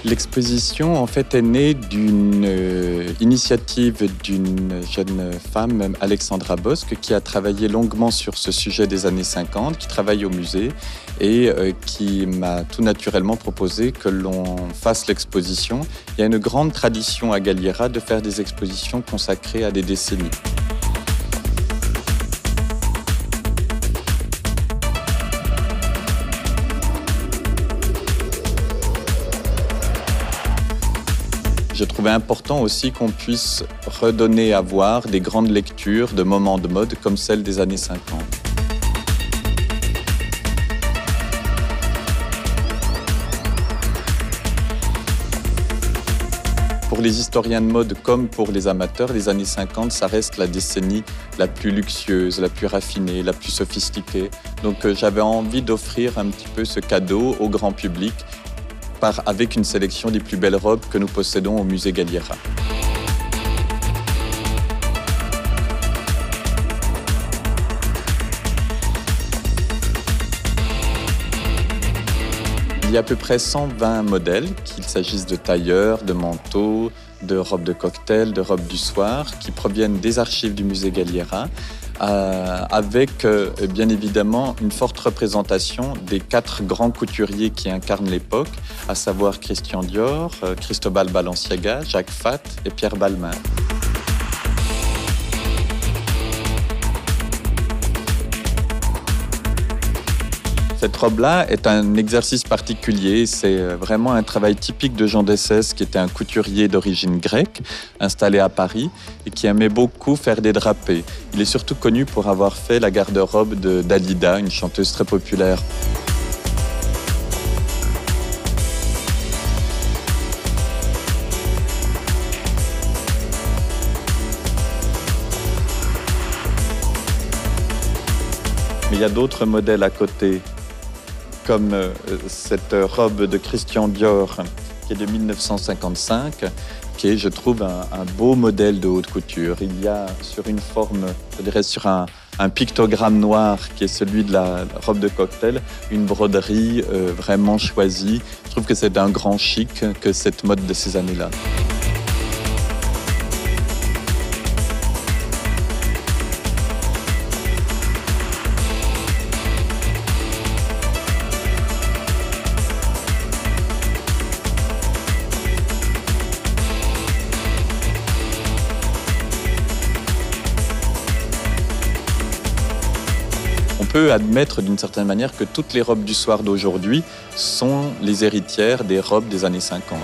L'exposition, en fait, est née d'une initiative d'une jeune femme, Alexandra Bosque, qui a travaillé longuement sur ce sujet des années 50, qui travaille au musée et qui m'a tout naturellement proposé que l'on fasse l'exposition. Il y a une grande tradition à Galliera de faire des expositions consacrées à des décennies. Je trouvais important aussi qu'on puisse redonner à voir des grandes lectures de moments de mode comme celle des années 50. Pour les historiens de mode comme pour les amateurs, les années 50, ça reste la décennie la plus luxueuse, la plus raffinée, la plus sophistiquée. Donc j'avais envie d'offrir un petit peu ce cadeau au grand public avec une sélection des plus belles robes que nous possédons au musée Galliera. Il y a à peu près 120 modèles, qu'il s'agisse de tailleurs, de manteaux, de robes de cocktail, de robes du soir, qui proviennent des archives du musée Galliera, avec bien évidemment une forte représentation des 4 grands couturiers qui incarnent l'époque, à savoir Christian Dior, Cristobal Balenciaga, Jacques Fath et Pierre Balmain. Cette robe-là est un exercice particulier, c'est vraiment un travail typique de Jean Dessès, qui était un couturier d'origine grecque, installé à Paris, et qui aimait beaucoup faire des drapés. Il est surtout connu pour avoir fait la garde-robe de Dalida, une chanteuse très populaire. Mais il y a d'autres modèles à côté, comme cette robe de Christian Dior qui est de 1955, qui est, je trouve, un beau modèle de haute couture. Il y a sur une forme, je dirais sur un pictogramme noir qui est celui de la robe de cocktail, une broderie vraiment choisie. Je trouve que c'est d'un grand chic que cette mode de ces années-là. On peut admettre d'une certaine manière que toutes les robes du soir d'aujourd'hui sont les héritières des robes des années 50.